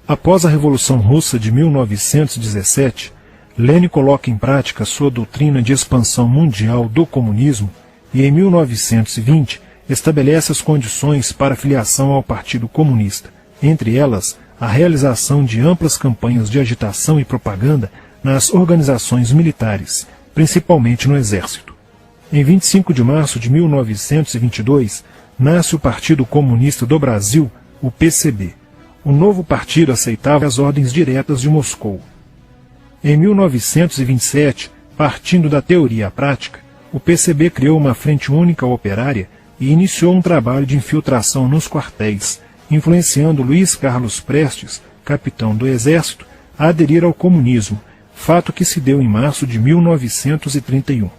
Após a Revolução Russa de 1917, Lenin coloca em prática sua doutrina de expansão mundial do comunismo e, em 1920, estabelece as condições para a filiação ao Partido Comunista, entre elas a realização de amplas campanhas de agitação e propaganda nas organizações militares, principalmente no Exército. Em 25 de março de 1922, nasce o Partido Comunista do Brasil, o PCB. O novo partido aceitava as ordens diretas de Moscou. Em 1927, partindo da teoria à prática, o PCB criou uma frente única operária e iniciou um trabalho de infiltração nos quartéis, influenciando Luiz Carlos Prestes, capitão do Exército, a aderir ao comunismo, fato que se deu em março de 1931.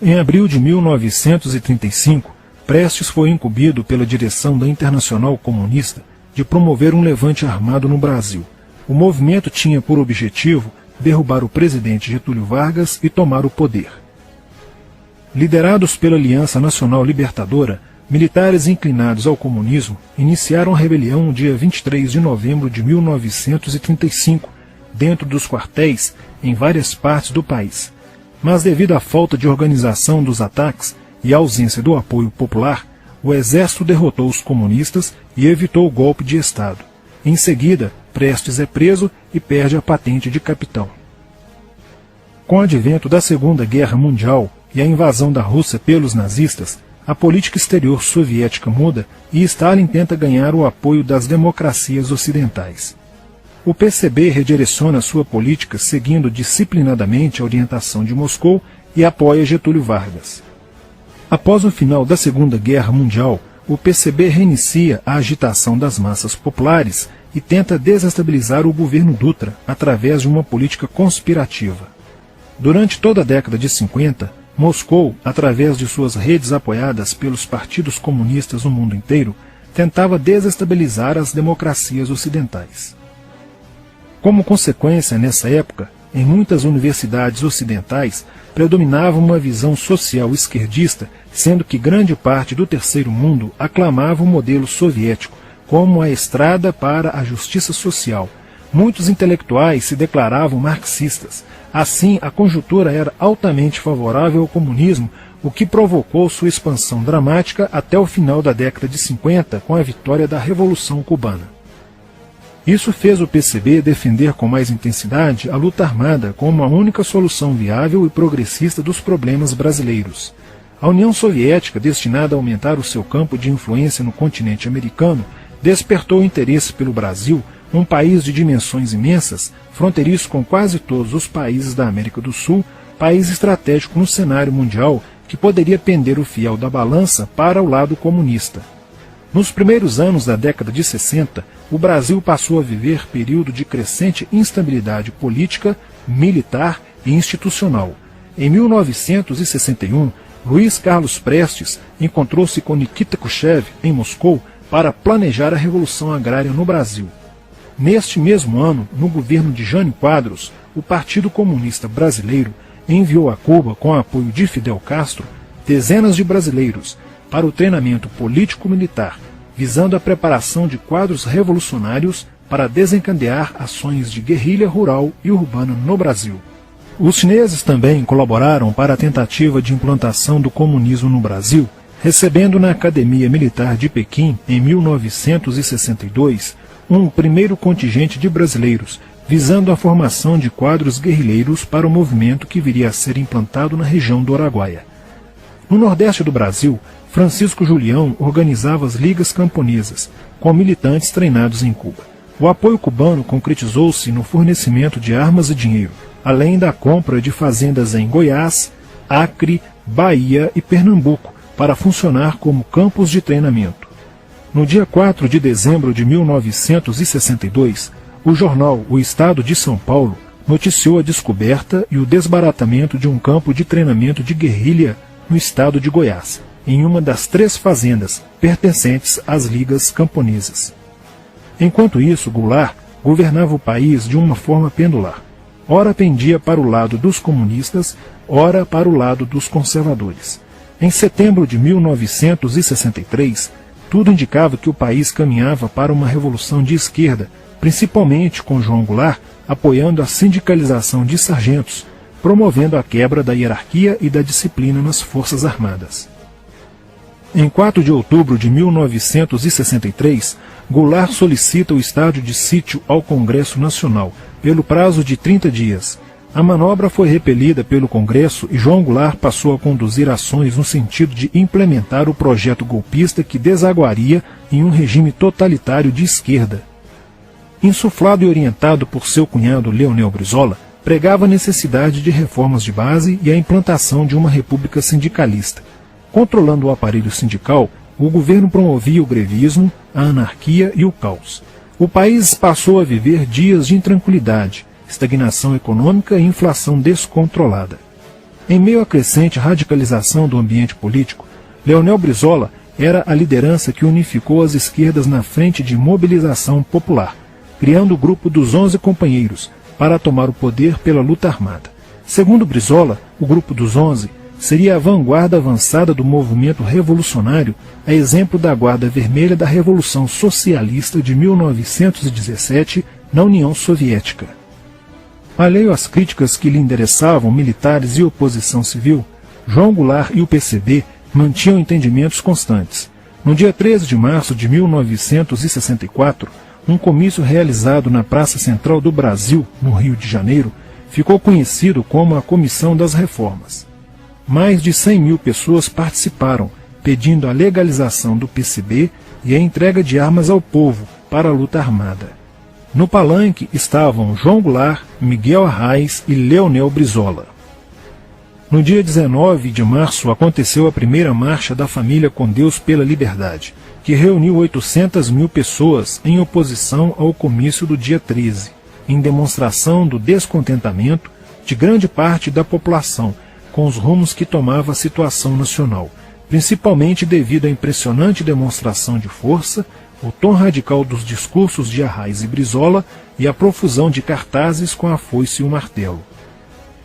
Em abril de 1935, Prestes foi incumbido pela direção da Internacional Comunista de promover um levante armado no Brasil. O movimento tinha por objetivo derrubar o presidente Getúlio Vargas e tomar o poder. Liderados pela Aliança Nacional Libertadora, militares inclinados ao comunismo iniciaram a rebelião no dia 23 de novembro de 1935, dentro dos quartéis em várias partes do país. Mas devido à falta de organização dos ataques e à ausência do apoio popular, o exército derrotou os comunistas e evitou o golpe de Estado. Em seguida, Prestes é preso e perde a patente de capitão. Com o advento da Segunda Guerra Mundial e a invasão da Rússia pelos nazistas, a política exterior soviética muda e Stalin tenta ganhar o apoio das democracias ocidentais. O PCB redireciona sua política seguindo disciplinadamente a orientação de Moscou e apoia Getúlio Vargas. Após o final da Segunda Guerra Mundial, o PCB reinicia a agitação das massas populares e tenta desestabilizar o governo Dutra através de uma política conspirativa. Durante toda a década de 50, Moscou, através de suas redes apoiadas pelos partidos comunistas no mundo inteiro, tentava desestabilizar as democracias ocidentais. Como consequência, nessa época, em muitas universidades ocidentais, predominava uma visão social esquerdista, sendo que grande parte do terceiro mundo aclamava o modelo soviético como a estrada para a justiça social. Muitos intelectuais se declaravam marxistas. Assim, a conjuntura era altamente favorável ao comunismo, o que provocou sua expansão dramática até o final da década de 50, com a vitória da Revolução Cubana. Isso fez o PCB defender com mais intensidade a luta armada como a única solução viável e progressista dos problemas brasileiros. A União Soviética, destinada a aumentar o seu campo de influência no continente americano, despertou interesse pelo Brasil, um país de dimensões imensas, fronteiriço com quase todos os países da América do Sul, país estratégico no cenário mundial que poderia pender o fiel da balança para o lado comunista. Nos primeiros anos da década de 60, o Brasil passou a viver período de crescente instabilidade política, militar e institucional. Em 1961, Luiz Carlos Prestes encontrou-se com Nikita Khrushchev em Moscou para planejar a Revolução Agrária no Brasil. Neste mesmo ano, no governo de Jânio Quadros, o Partido Comunista Brasileiro enviou a Cuba, com o apoio de Fidel Castro, dezenas de brasileiros para o treinamento político-militar, visando a preparação de quadros revolucionários para desencadear ações de guerrilha rural e urbana no Brasil. Os chineses também colaboraram para a tentativa de implantação do comunismo no Brasil, recebendo na Academia Militar de Pequim, em 1962, um primeiro contingente de brasileiros, visando a formação de quadros guerrilheiros para o movimento que viria a ser implantado na região do Araguaia. No Nordeste do Brasil, Francisco Julião organizava as ligas camponesas, com militantes treinados em Cuba. O apoio cubano concretizou-se no fornecimento de armas e dinheiro, além da compra de fazendas em Goiás, Acre, Bahia e Pernambuco, para funcionar como campos de treinamento. No dia 4 de dezembro de 1962, o jornal O Estado de São Paulo noticiou a descoberta e o desbaratamento de um campo de treinamento de guerrilha no estado de Goiás, em uma das 3 fazendas pertencentes às ligas camponesas. Enquanto isso, Goulart governava o país de uma forma pendular. Ora pendia para o lado dos comunistas, ora para o lado dos conservadores. Em setembro de 1963, tudo indicava que o país caminhava para uma revolução de esquerda, principalmente com João Goulart apoiando a sindicalização de sargentos, promovendo a quebra da hierarquia e da disciplina nas Forças Armadas. Em 4 de outubro de 1963, Goulart solicita o estado de sítio ao Congresso Nacional, pelo prazo de 30 dias. A manobra foi repelida pelo Congresso e João Goulart passou a conduzir ações no sentido de implementar o projeto golpista que desaguaria em um regime totalitário de esquerda. Insuflado e orientado por seu cunhado Leonel Brizola, pregava a necessidade de reformas de base e a implantação de uma república sindicalista. Controlando o aparelho sindical, o governo promovia o grevismo, a anarquia e o caos. O país passou a viver dias de intranquilidade, estagnação econômica e inflação descontrolada. Em meio à crescente radicalização do ambiente político, Leonel Brizola era a liderança que unificou as esquerdas na frente de mobilização popular, criando o grupo dos 11 companheiros para tomar o poder pela luta armada. Segundo Brizola, o grupo dos 11 seria a vanguarda avançada do movimento revolucionário, a exemplo da Guarda Vermelha da Revolução Socialista de 1917 na União Soviética. Alheio às críticas que lhe endereçavam militares e oposição civil, João Goulart e o PCB mantinham entendimentos constantes. No dia 13 de março de 1964, um comício realizado na Praça Central do Brasil, no Rio de Janeiro, ficou conhecido como a Comissão das Reformas. Mais de 100 mil pessoas participaram, pedindo a legalização do PCB e a entrega de armas ao povo para a luta armada. No palanque estavam João Goulart, Miguel Arraes e Leonel Brizola. No dia 19 de março aconteceu a primeira Marcha da Família com Deus pela Liberdade, que reuniu 800 mil pessoas em oposição ao comício do dia 13, em demonstração do descontentamento de grande parte da população com os rumos que tomava a situação nacional, principalmente devido à impressionante demonstração de força, o tom radical dos discursos de Arraes e Brizola e a profusão de cartazes com a foice e o martelo.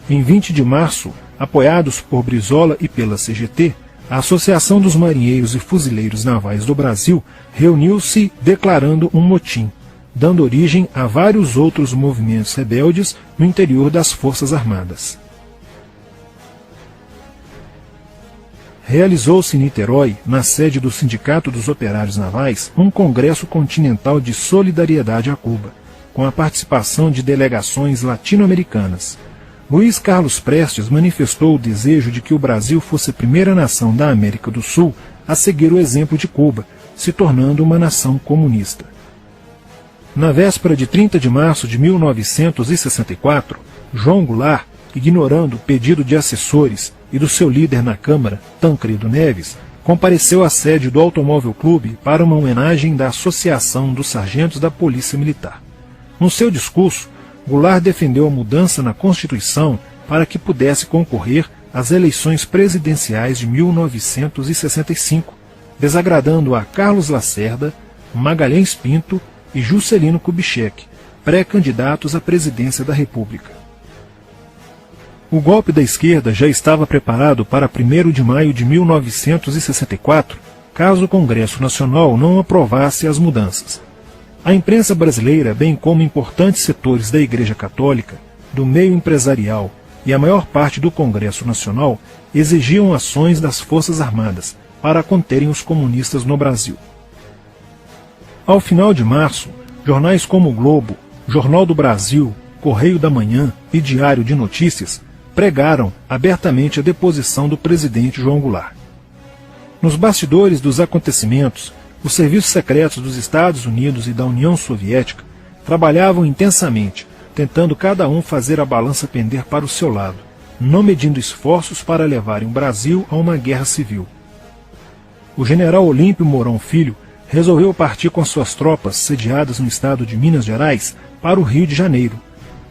Em 20 de março, apoiados por Brizola e pela CGT, a Associação dos Marinheiros e Fuzileiros Navais do Brasil reuniu-se declarando um motim, dando origem a vários outros movimentos rebeldes no interior das Forças Armadas. Realizou-se em Niterói, na sede do Sindicato dos Operários Navais, um congresso continental de solidariedade a Cuba, com a participação de delegações latino-americanas. Luiz Carlos Prestes manifestou o desejo de que o Brasil fosse a primeira nação da América do Sul a seguir o exemplo de Cuba, se tornando uma nação comunista. Na véspera de 30 de março de 1964, João Goulart, ignorando o pedido de assessores e do seu líder na Câmara, Tancredo Neves, compareceu à sede do Automóvel Clube para uma homenagem da Associação dos Sargentos da Polícia Militar. No seu discurso, Goulart defendeu a mudança na Constituição para que pudesse concorrer às eleições presidenciais de 1965, desagradando a Carlos Lacerda, Magalhães Pinto e Juscelino Kubitschek, pré-candidatos à presidência da República. O golpe da esquerda já estava preparado para 1º de maio de 1964, caso o Congresso Nacional não aprovasse as mudanças. A imprensa brasileira, bem como importantes setores da Igreja Católica, do meio empresarial e a maior parte do Congresso Nacional, exigiam ações das Forças Armadas para conterem os comunistas no Brasil. Ao final de março, jornais como o Globo, Jornal do Brasil, Correio da Manhã e Diário de Notícias pregaram abertamente a deposição do presidente João Goulart. Nos bastidores dos acontecimentos, os serviços secretos dos Estados Unidos e da União Soviética trabalhavam intensamente, tentando cada um fazer a balança pender para o seu lado, não medindo esforços para levarem o Brasil a uma guerra civil. O general Olímpio Mourão Filho resolveu partir com suas tropas sediadas no estado de Minas Gerais para o Rio de Janeiro.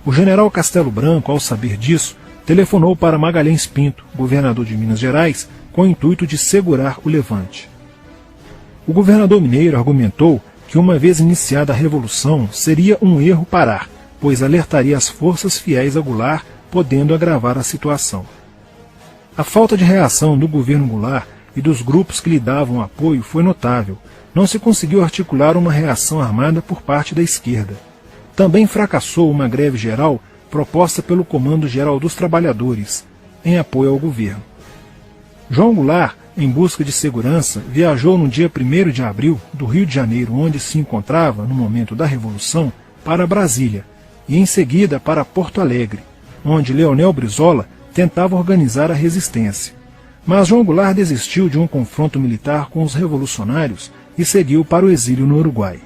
O general Castelo Branco, ao saber disso, telefonou para Magalhães Pinto, governador de Minas Gerais, com o intuito de segurar o levante. O governador mineiro argumentou que, uma vez iniciada a revolução, seria um erro parar, pois alertaria as forças fiéis a Goulart, podendo agravar a situação. A falta de reação do governo Goulart e dos grupos que lhe davam apoio foi notável. Não se conseguiu articular uma reação armada por parte da esquerda. Também fracassou uma greve geral proposta pelo Comando Geral dos Trabalhadores, em apoio ao governo. João Goulart, em busca de segurança, viajou no dia 1º de abril do Rio de Janeiro, onde se encontrava no momento da Revolução, para Brasília, e em seguida para Porto Alegre, onde Leonel Brizola tentava organizar a resistência. Mas João Goulart desistiu de um confronto militar com os revolucionários e seguiu para o exílio no Uruguai.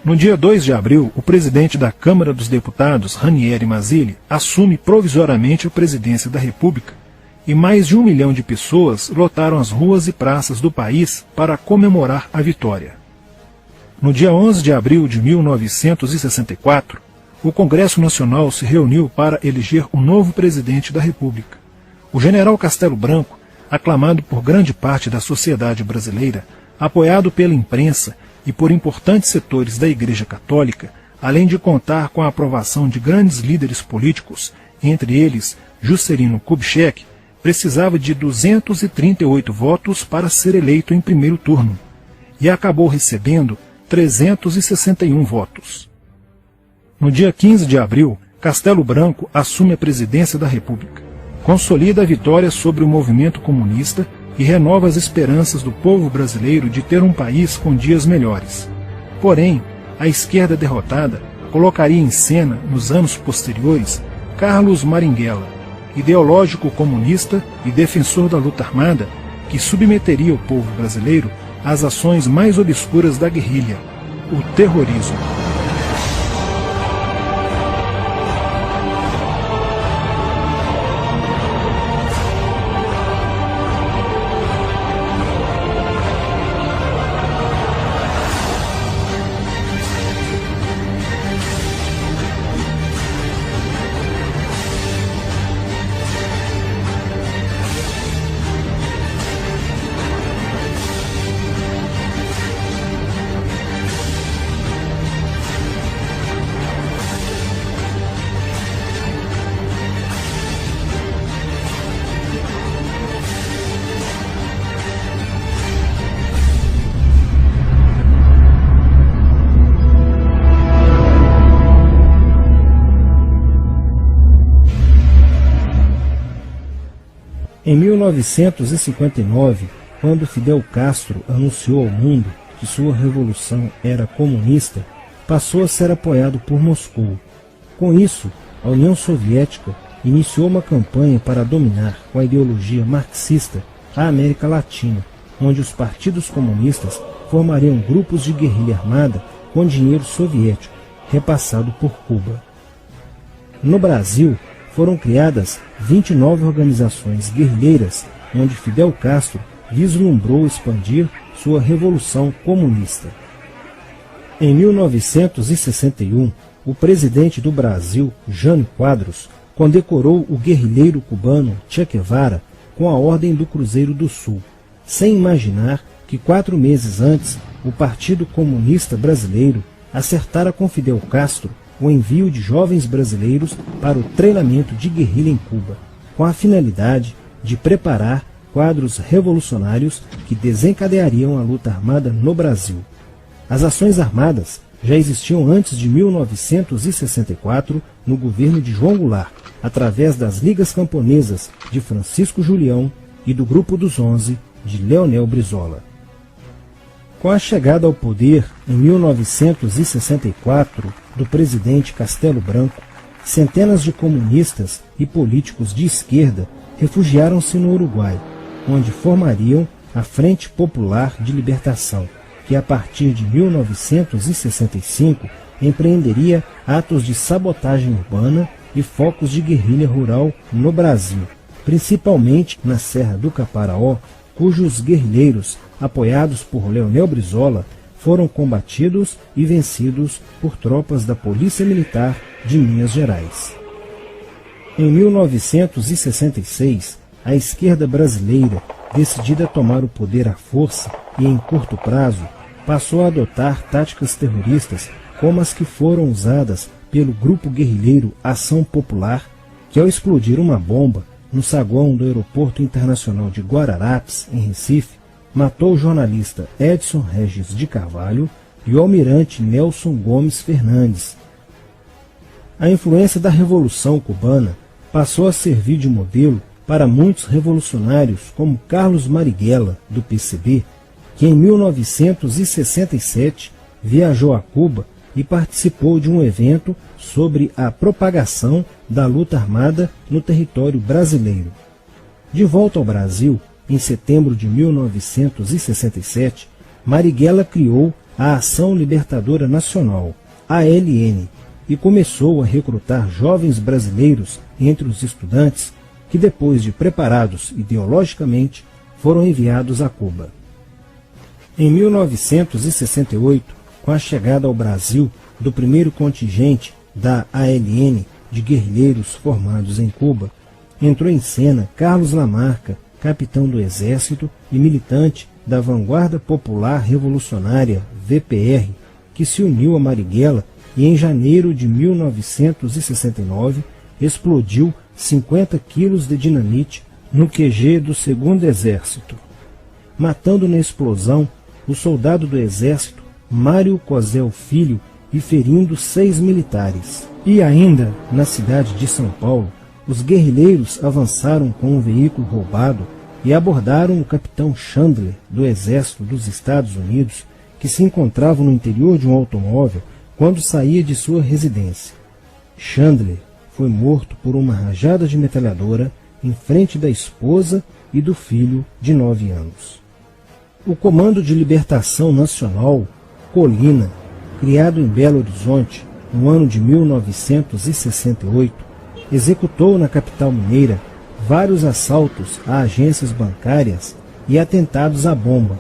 No dia 2 de abril, o presidente da Câmara dos Deputados, Ranieri Mazzilli, assume provisoriamente a presidência da República e mais de 1 milhão de pessoas lotaram as ruas e praças do país para comemorar a vitória. No dia 11 de abril de 1964, o Congresso Nacional se reuniu para eleger um novo presidente da República. O general Castelo Branco, aclamado por grande parte da sociedade brasileira, apoiado pela imprensa e por importantes setores da Igreja Católica, além de contar com a aprovação de grandes líderes políticos, entre eles Juscelino Kubitschek, precisava de 238 votos para ser eleito em primeiro turno, e acabou recebendo 361 votos. No dia 15 de abril, Castelo Branco assume a presidência da República, consolida a vitória sobre o movimento comunista e renova as esperanças do povo brasileiro de ter um país com dias melhores. Porém, a esquerda derrotada colocaria em cena, nos anos posteriores, Carlos Marighella, ideológico comunista e defensor da luta armada, que submeteria o povo brasileiro às ações mais obscuras da guerrilha, o terrorismo. Em 1959, quando Fidel Castro anunciou ao mundo que sua revolução era comunista, passou a ser apoiado por Moscou. Com isso, a União Soviética iniciou uma campanha para dominar com a ideologia marxista a América Latina, onde os partidos comunistas formariam grupos de guerrilha armada com dinheiro soviético, repassado por Cuba. No Brasil, foram criadas 29 organizações guerrilheiras, onde Fidel Castro vislumbrou expandir sua revolução comunista. Em 1961, o presidente do Brasil, Jânio Quadros, condecorou o guerrilheiro cubano Che Guevara com a Ordem do Cruzeiro do Sul, sem imaginar que 4 meses antes o Partido Comunista Brasileiro acertara com Fidel Castro o envio de jovens brasileiros para o treinamento de guerrilha em Cuba, com a finalidade de preparar quadros revolucionários que desencadeariam a luta armada no Brasil. As ações armadas já existiam antes de 1964 no governo de João Goulart, através das Ligas Camponesas de Francisco Julião e do Grupo dos 11 de Leonel Brizola. Com a chegada ao poder, em 1964, do presidente Castelo Branco, centenas de comunistas e políticos de esquerda refugiaram-se no Uruguai, onde formariam a Frente Popular de Libertação, que a partir de 1965 empreenderia atos de sabotagem urbana e focos de guerrilha rural no Brasil, principalmente na Serra do Caparaó, cujos guerrilheiros, apoiados por Leonel Brizola, foram combatidos e vencidos por tropas da Polícia Militar de Minas Gerais. Em 1966, a esquerda brasileira, decidida a tomar o poder à força e em curto prazo, passou a adotar táticas terroristas como as que foram usadas pelo grupo guerrilheiro Ação Popular, que ao explodir uma bomba no saguão do Aeroporto Internacional de Guararapes, em Recife, matou o jornalista Edson Regis de Carvalho e o almirante Nelson Gomes Fernandes, A influência da Revolução Cubana passou a servir de modelo para muitos revolucionários como Carlos Marighella, do PCB, que em 1967 viajou a Cuba e participou de um evento sobre a propagação da luta armada no território brasileiro. De volta ao Brasil, em setembro de 1967, Marighella criou a Ação Libertadora Nacional, ALN, e começou a recrutar jovens brasileiros entre os estudantes que, depois de preparados ideologicamente, foram enviados a Cuba. Em 1968, com a chegada ao Brasil do primeiro contingente da ALN de guerrilheiros formados em Cuba, entrou em cena Carlos Lamarca, capitão do Exército e militante da Vanguarda Popular Revolucionária, VPR, que se uniu a Marighella e em janeiro de 1969 explodiu 50 quilos de dinamite no QG do 2º Exército, matando na explosão o soldado do Exército Mário Cosel Filho e ferindo 6 militares. E ainda, na cidade de São Paulo, os guerrilheiros avançaram com um veículo roubado e abordaram o capitão Chandler, do Exército dos Estados Unidos, que se encontrava no interior de um automóvel quando saía de sua residência. Chandler foi morto por uma rajada de metralhadora em frente da esposa e do filho de 9 anos. O Comando de Libertação Nacional, Colina, criado em Belo Horizonte no ano de 1968, executou na capital mineira vários assaltos a agências bancárias e atentados à bomba.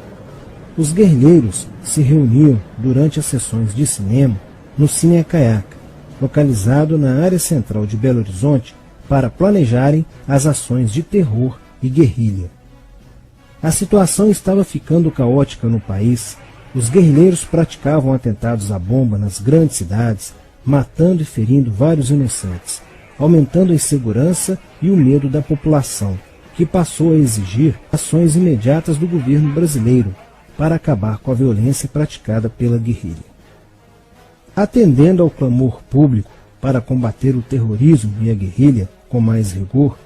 Os guerrilheiros se reuniam durante as sessões de cinema no Cine Caiaca, localizado na área central de Belo Horizonte, para planejarem as ações de terror e guerrilha. A situação estava ficando caótica no país. Os guerrilheiros praticavam atentados à bomba nas grandes cidades, matando e ferindo vários inocentes, aumentando a insegurança e o medo da população, que passou a exigir ações imediatas do governo brasileiro para acabar com a violência praticada pela guerrilha. Atendendo ao clamor público para combater o terrorismo e a guerrilha com mais rigor,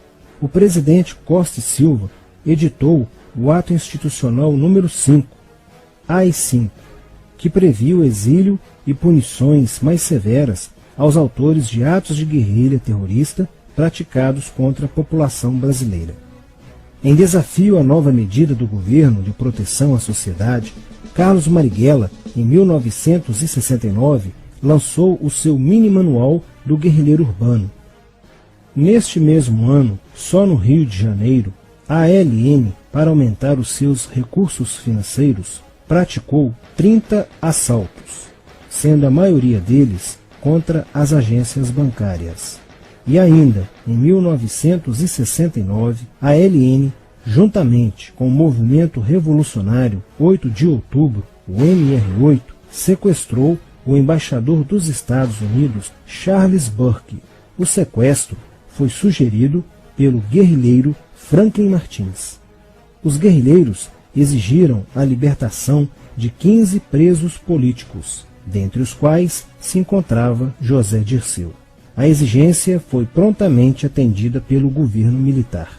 o presidente Costa e Silva editou o Ato Institucional número 5, AI-5, que previa o exílio e punições mais severas aos autores de atos de guerrilha terrorista praticados contra a população brasileira. Em desafio à nova medida do governo de proteção à sociedade, Carlos Marighella, em 1969, lançou o seu mini-manual do guerrilheiro urbano. Neste mesmo ano, só no Rio de Janeiro, a ALN, para aumentar os seus recursos financeiros, praticou 30 assaltos, sendo a maioria deles contra as agências bancárias. E ainda, em 1969, a ALN, juntamente com o movimento revolucionário 8 de outubro, o MR8, sequestrou o embaixador dos Estados Unidos, Charles Burke. O sequestro foi sugerido pelo guerrilheiro Franklin Martins. Os guerrilheiros exigiram a libertação de 15 presos políticos, dentre os quais se encontrava José Dirceu. A exigência foi prontamente atendida pelo governo militar.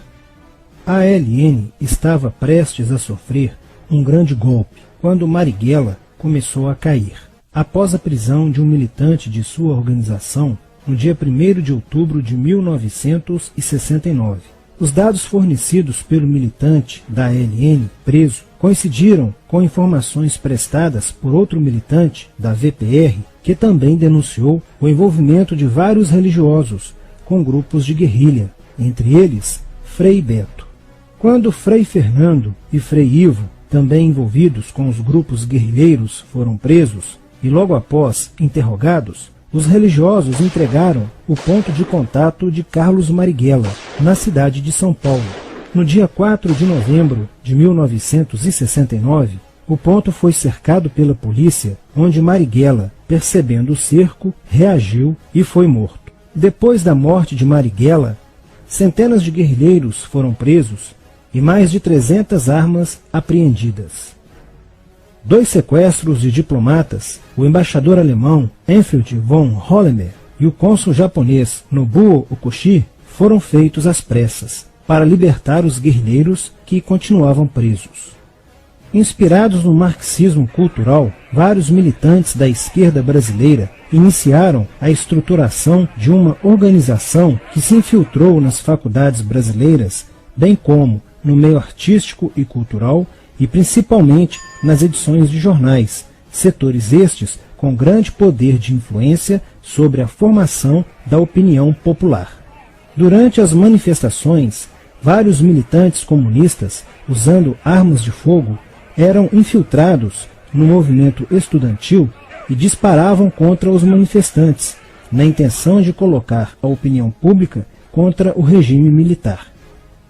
A ALN estava prestes a sofrer um grande golpe quando Marighella começou a cair. Após a prisão de um militante de sua organização, no dia 1º de outubro de 1969. Os dados fornecidos pelo militante da ALN preso coincidiram com informações prestadas por outro militante da VPR, que também denunciou o envolvimento de vários religiosos com grupos de guerrilha, entre eles Frei Beto. Quando Frei Fernando e Frei Ivo, também envolvidos com os grupos guerrilheiros, foram presos e logo após interrogados, os religiosos entregaram o ponto de contato de Carlos Marighella, na cidade de São Paulo. No dia 4 de novembro de 1969, o ponto foi cercado pela polícia, onde Marighella, percebendo o cerco, reagiu e foi morto. Depois da morte de Marighella, centenas de guerrilheiros foram presos e mais de 300 armas apreendidas. 2 sequestros de diplomatas, o embaixador alemão Enfield von Hollemer e o cônsul japonês Nobuo Okushi foram feitos às pressas para libertar os guerrilheiros que continuavam presos. Inspirados no marxismo cultural, vários militantes da esquerda brasileira iniciaram a estruturação de uma organização que se infiltrou nas faculdades brasileiras, bem como no meio artístico e cultural e principalmente nas edições de jornais, setores estes com grande poder de influência sobre a formação da opinião popular. Durante as manifestações, vários militantes comunistas, usando armas de fogo, eram infiltrados no movimento estudantil e disparavam contra os manifestantes, na intenção de colocar a opinião pública contra o regime militar.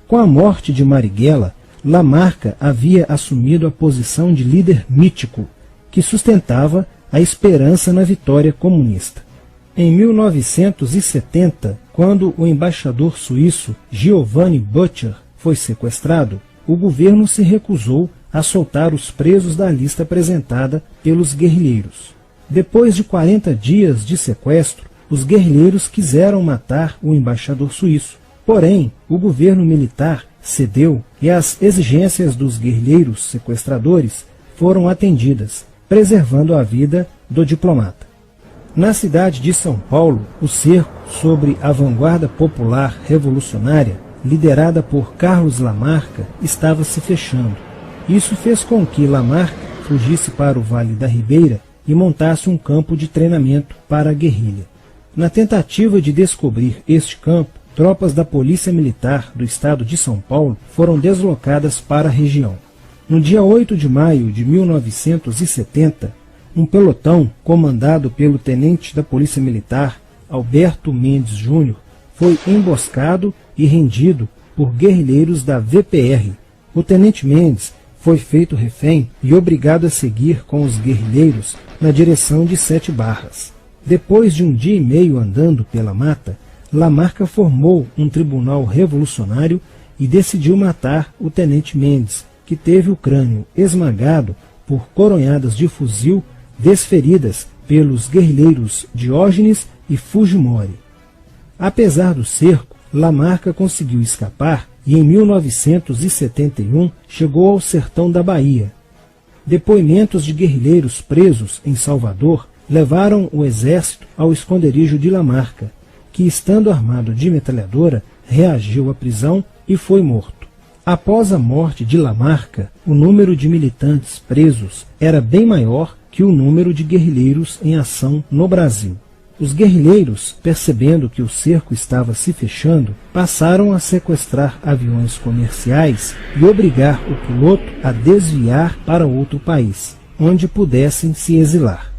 Com a morte de Marighella, Lamarca havia assumido a posição de líder mítico, que sustentava a esperança na vitória comunista. Em 1970, quando o embaixador suíço Giovanni Butcher foi sequestrado, o governo se recusou a soltar os presos da lista apresentada pelos guerrilheiros. Depois de 40 dias de sequestro, os guerrilheiros quiseram matar o embaixador suíço. Porém, o governo militar cedeu e as exigências dos guerrilheiros sequestradores foram atendidas, preservando a vida do diplomata. Na cidade de São Paulo, o cerco sobre a vanguarda popular revolucionária, liderada por Carlos Lamarca, estava se fechando. Isso fez com que Lamarca fugisse para o Vale da Ribeira e montasse um campo de treinamento para a guerrilha. Na tentativa de descobrir este campo, tropas da Polícia Militar do estado de São Paulo foram deslocadas para a região. No dia 8 de maio de 1970, um pelotão comandado pelo tenente da Polícia Militar, Alberto Mendes Júnior, foi emboscado e rendido por guerrilheiros da VPR. O tenente Mendes foi feito refém e obrigado a seguir com os guerrilheiros na direção de Sete Barras. Depois de um dia e meio andando pela mata, Lamarca formou um tribunal revolucionário e decidiu matar o tenente Mendes, que teve o crânio esmagado por coronhadas de fuzil desferidas pelos guerrilheiros Diógenes e Fujimori. Apesar do cerco, Lamarca conseguiu escapar e em 1971 chegou ao sertão da Bahia. Depoimentos de guerrilheiros presos em Salvador levaram o exército ao esconderijo de Lamarca, que, estando armado de metralhadora, reagiu à prisão e foi morto. Após a morte de Lamarca, o número de militantes presos era bem maior que o número de guerrilheiros em ação no Brasil. Os guerrilheiros, percebendo que o cerco estava se fechando, passaram a sequestrar aviões comerciais e obrigar o piloto a desviar para outro país, onde pudessem se exilar.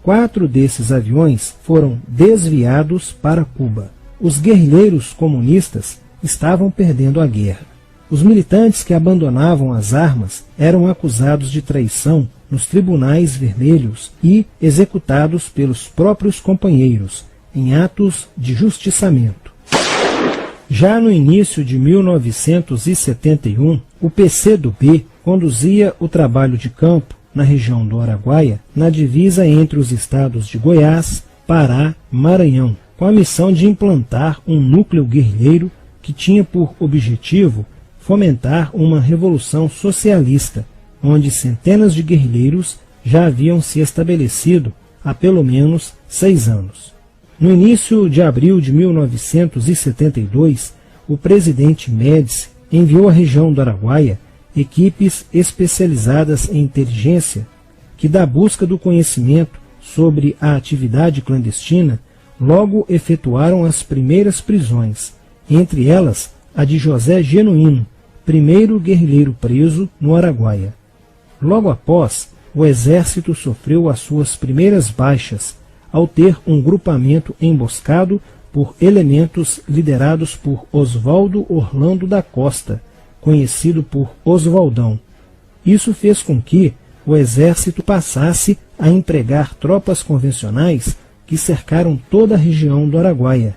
4 desses aviões foram desviados para Cuba. Os guerrilheiros comunistas estavam perdendo a guerra. Os militantes que abandonavam as armas eram acusados de traição nos tribunais vermelhos e executados pelos próprios companheiros, em atos de justiçamento. Já no início de 1971, o PCdoB conduzia o trabalho de campo na região do Araguaia, na divisa entre os estados de Goiás, Pará e Maranhão, com a missão de implantar um núcleo guerrilheiro que tinha por objetivo fomentar uma revolução socialista, onde centenas de guerrilheiros já haviam se estabelecido há pelo menos 6 anos. No início de abril de 1972, o presidente Médici enviou à região do Araguaia equipes especializadas em inteligência que, da busca do conhecimento sobre a atividade clandestina, logo efetuaram as primeiras prisões, entre elas a de José Genuíno, primeiro guerrilheiro preso no Araguaia. Logo após, o exército sofreu as suas primeiras baixas, ao ter um grupamento emboscado por elementos liderados por Oswaldo Orlando da Costa, conhecido por Oswaldão. Isso fez com que o exército passasse a empregar tropas convencionais que cercaram toda a região do Araguaia.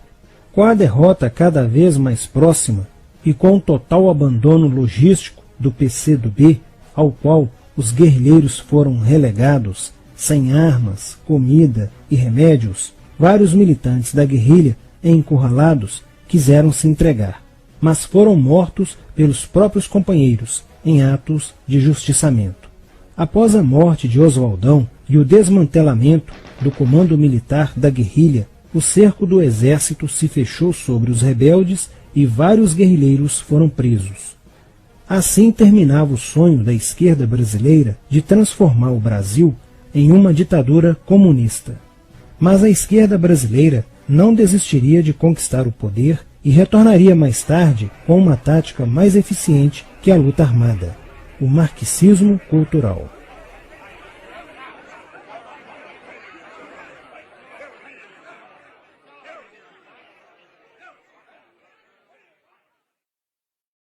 Com a derrota cada vez mais próxima e com o total abandono logístico do PCdoB, ao qual os guerrilheiros foram relegados, sem armas, comida e remédios, vários militantes da guerrilha encurralados quiseram se entregar, mas foram mortos pelos próprios companheiros em atos de justiçamento. Após a morte de Oswaldão e o desmantelamento do comando militar da guerrilha, o cerco do exército se fechou sobre os rebeldes e vários guerrilheiros foram presos. Assim terminava o sonho da esquerda brasileira de transformar o Brasil em uma ditadura comunista. Mas a esquerda brasileira não desistiria de conquistar o poder e retornaria mais tarde com uma tática mais eficiente que a luta armada: o marxismo cultural.